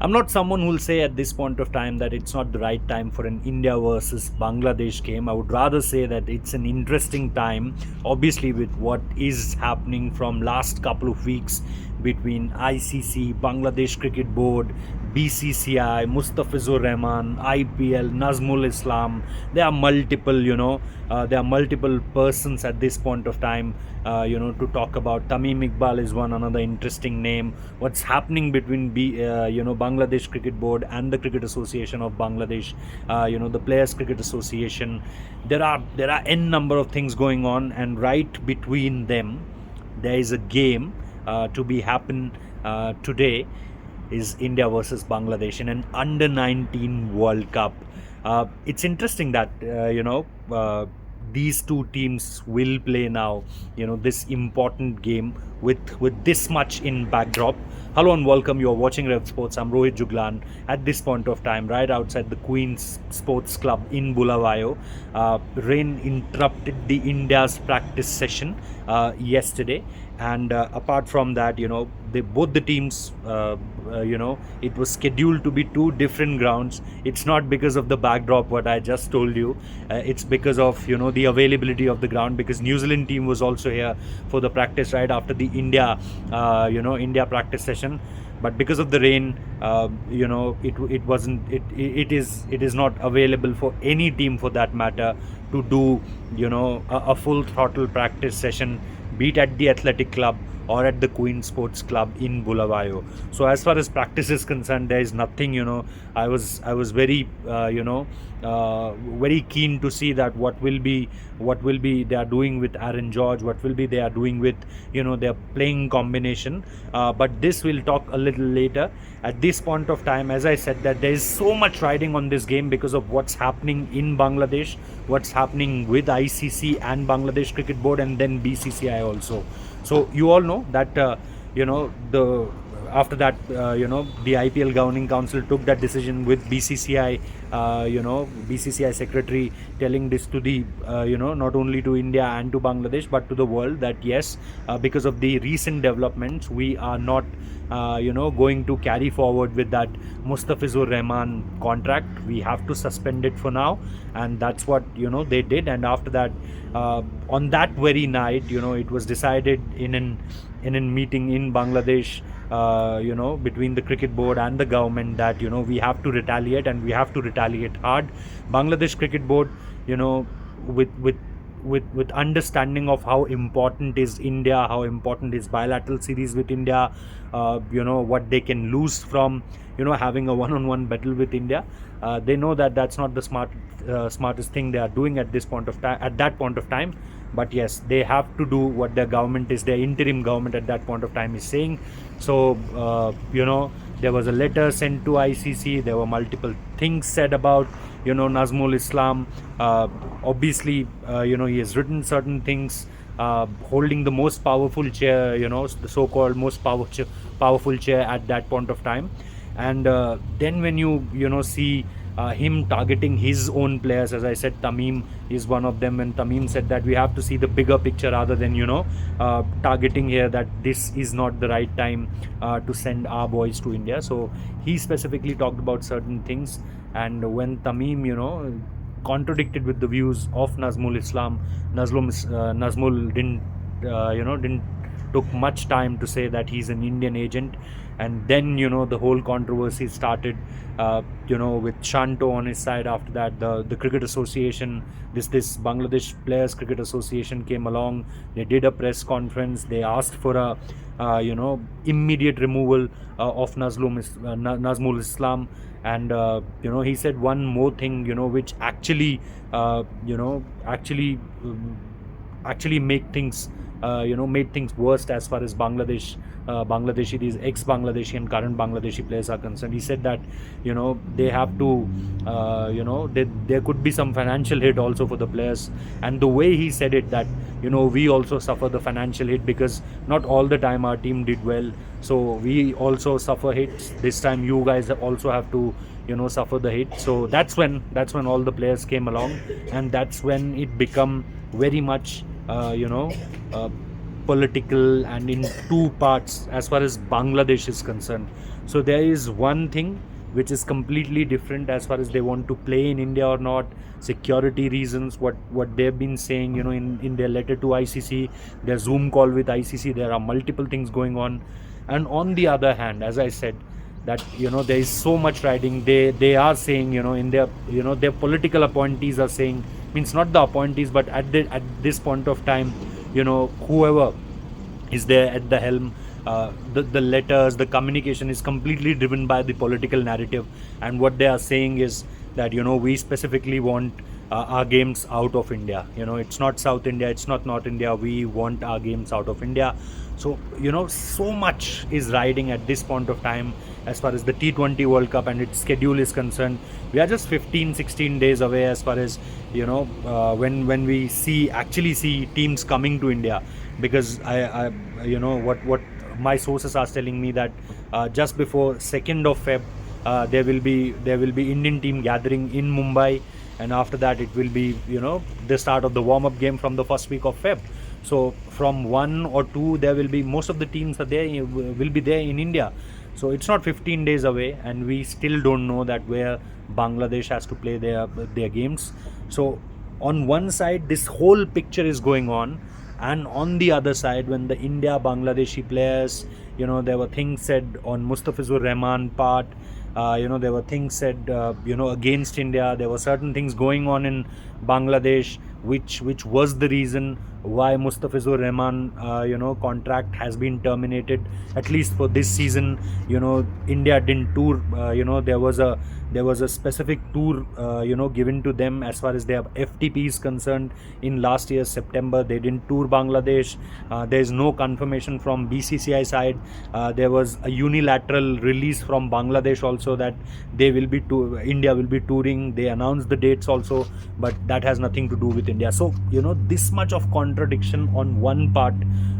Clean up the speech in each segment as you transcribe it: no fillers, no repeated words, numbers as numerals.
I'm not someone who will say at this point of time that it's not the right time for an India versus Bangladesh game. I would rather say that it's an interesting time, obviously, with what is happening from last couple of weeks between ICC, Bangladesh Cricket Board, BCCI, Mustafizur Rahman, IPL, Nazmul Islam. There are multiple persons at this point of time, to talk about. Tamim Iqbal is one another interesting name. What's happening between Bangladesh Cricket Board and the Cricket Association of Bangladesh, the Players Cricket Association. There are n number of things going on, and right between them, there is a game to be happen today. Is India versus Bangladesh in an under 19 World Cup. It's interesting that these two teams will play now, this important game with this much in backdrop. Hello and welcome. You are watching Revsportz. I'm Rohit Juglan. At this point of time, right outside the Queen's Sports Club in Bulawayo, rain interrupted the India's practice session yesterday, and apart from that, both the teams, it was scheduled to be two different grounds. It's not because of the backdrop what I just told you. It's because of the availability of the ground, because New Zealand team was also here for the practice right after the India practice session. But because of the rain, it is not available for any team for that matter to do a full throttle practice session, be it at the athletic club or at the Queen Sports Club in Bulawayo. So as far as practice is concerned, there is nothing. I was very very keen to see that what will be they are doing with Aaron George, what will be they are doing with their playing combination. But this we'll talk a little later. At this point of time, as I said, that there is so much riding on this game because of what's happening in Bangladesh, what's happening with ICC and Bangladesh Cricket Board, and then BCCI also. So you all know that after that, the IPL governing council took that decision with BCCI, BCCI secretary telling this to the, not only to India and to Bangladesh, but to the world that yes, because of the recent developments, we are not, going to carry forward with that Mustafizur Rahman contract. We have to suspend it for now, and that's what they did. And after that, on that very night, it was decided in a meeting in Bangladesh, between the cricket board and the government that we have to retaliate, and we have to retaliate hard. Bangladesh Cricket Board, with understanding of how important is India, how important is bilateral series with India, what they can lose from having a one-on-one battle with India. They know that that's not the smartest thing they are doing at that point of time. But yes, they have to do what their interim government at that point of time is saying. So there was a letter sent to ICC. There were multiple things said about Nazmul Islam. Obviously, he has written certain things, holding the most powerful chair, the so-called most powerful chair at that point of time. And then when you see him targeting his own players, as I said, Tamim is one of them, and Tamim said that we have to see the bigger picture rather than targeting here, that this is not the right time to send our boys to India. So he specifically talked about certain things, and when Tamim contradicted with the views of Nazmul Islam, Nazmul didn't took much time to say that he's an Indian agent. And then the whole controversy started, with Shanto on his side. After that, the cricket association, this Bangladesh Players Cricket Association came along. They did a press conference. They asked for a immediate removal of Nazmul Islam. And he said one more thing, which actually made things worse as far as Bangladeshi, these ex-Bangladeshi and current Bangladeshi players are concerned. He said that they have to, there could be some financial hit also for the players. And the way he said it, that we also suffer the financial hit, because not all the time our team did well, so we also suffer hits. This time you guys also have to suffer the hit. So that's when all the players came along, and that's when it become very much political, and in two parts as far as Bangladesh is concerned. So there is one thing which is completely different as far as they want to play in India or not. Security reasons, what they've been saying, in their letter to ICC, their Zoom call with ICC, there are multiple things going on. And on the other hand, as I said, that there is so much riding. They are saying, in their their political appointees are saying, means not the appointees, but at this point of time, whoever is there at the helm, the letters, the communication is completely driven by the political narrative. And what they are saying is that we specifically want our games out of India. It's not South India, it's not North India, we want our games out of India. So so much is riding at this point of time as far as the T20 World Cup and its schedule is concerned. We are just 15-16 days away as far as when we actually see teams coming to India. Because I what my sources are telling me, that just before 2nd of Feb, there will be Indian team gathering in Mumbai, and after that it will be the start of the warm up game from the first week of Feb. So from 1 or 2, there will be, most of the teams are there, will be there in India. So it's not 15 days away, and we still don't know that where Bangladesh has to play their games. So on one side, this whole picture is going on, and on the other side, when the India Bangladeshi players, there were things said on Mustafizur Rahman part, there were things said against India. There were certain things going on in Bangladesh which was the reason why Mustafizur Rahman contract has been terminated, at least for this season. India didn't tour. There was a specific tour given to them as far as their FTP is concerned. In last year's September, they didn't tour Bangladesh. There is no confirmation from BCCI side. There was a unilateral release from Bangladesh also that India will be touring. They announced the dates also, but that has nothing to do with India. So this much of contradiction on one part,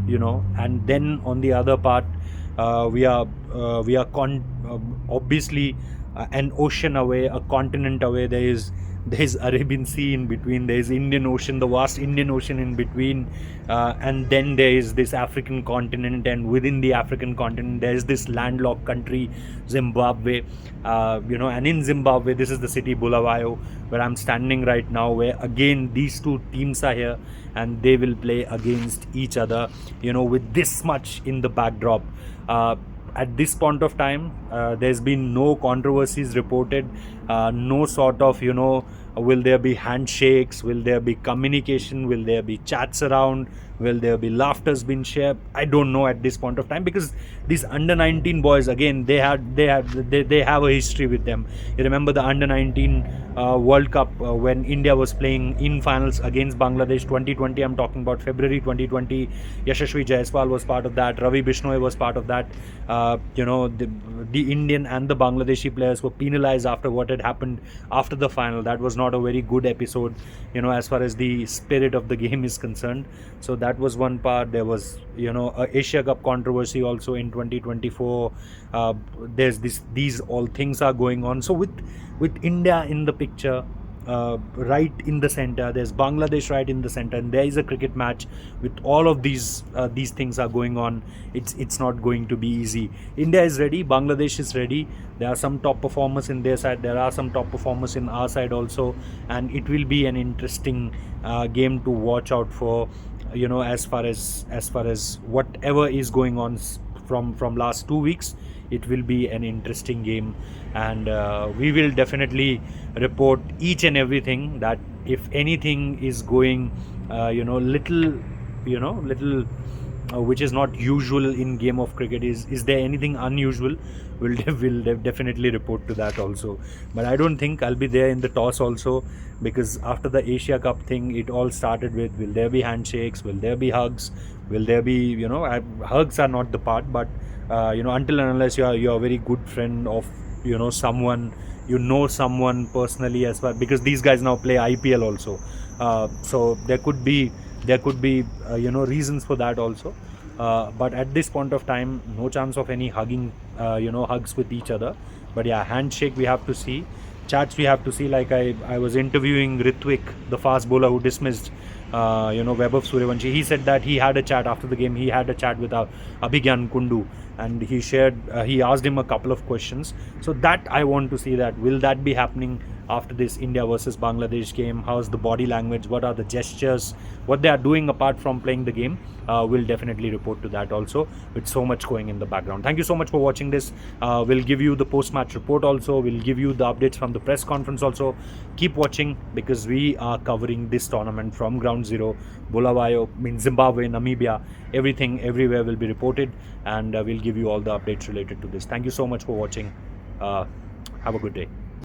and then on the other part, we are obviously an ocean away, a continent away. There is Arabian Sea in between, there is Indian Ocean, the vast Indian Ocean in between, and then there is this African continent, and within the African continent there is this landlocked country, Zimbabwe. And in Zimbabwe, this is the city Bulawayo, where I'm standing right now, where again these two teams are here and they will play against each other, with this much in the backdrop. At this point of time, there's been no controversies reported, no sort of, will there be handshakes, will there be communication, will there be chats around, will there be laughters being shared? I don't know at this point of time, because these under 19 boys, again, they have a history with them. You remember the under 19 World Cup when India was playing in finals against Bangladesh 2020. I'm talking about February 2020. Yashasvi Jaiswal was part of that. Ravi Bishnoi was part of that. The Indian and the Bangladeshi players were penalized after what had happened after the final. That was not a very good episode, as far as the spirit of the game is concerned. So that was one part. There was, a Asia Cup controversy also in 2024. There's these all things are going on. So with India in the picture, right in the center, there's Bangladesh right in the center, and there is a cricket match. With all of these things are going on, it's not going to be easy. India is ready, Bangladesh is ready. There are some top performers in their side, there are some top performers in our side also, and it will be an interesting game to watch out for, as far as whatever is going on from last 2 weeks. It will be an interesting game, and we will definitely report each and everything. That if anything is going little which is not usual in game of cricket, is there anything unusual, we'll definitely report to that also. But I don't think I'll be there in the toss also, because after the Asia Cup thing, it all started with, will there be handshakes, will there be hugs, will there be hugs are not the part, but until and unless you're a very good friend of someone, someone personally as well, because these guys now play IPL also, so there could be reasons for that also, but at this point of time, no chance of any hugging, hugs with each other. But yeah, handshake we have to see, chats we have to see. Like I was interviewing Ritwik, the fast bowler who dismissed Vaibhav Suryavanshi. He said that he had a chat after the game. He had a chat with Abhigyan Kundu, and he asked him a couple of questions. So that I want to see, that will that be happening after this India versus Bangladesh game? How's the body language? What are the gestures? What they are doing apart from playing the game? We'll definitely report to that also, with so much going in the background. Thank you so much for watching this. We'll give you the post-match report also. We'll give you the updates from the press conference also. Keep watching, because we are covering this tournament from ground zero. Bulawayo, Zimbabwe, Namibia, everything, everywhere will be reported, and we'll give you all the updates related to this. Thank you so much for watching. Have a good day.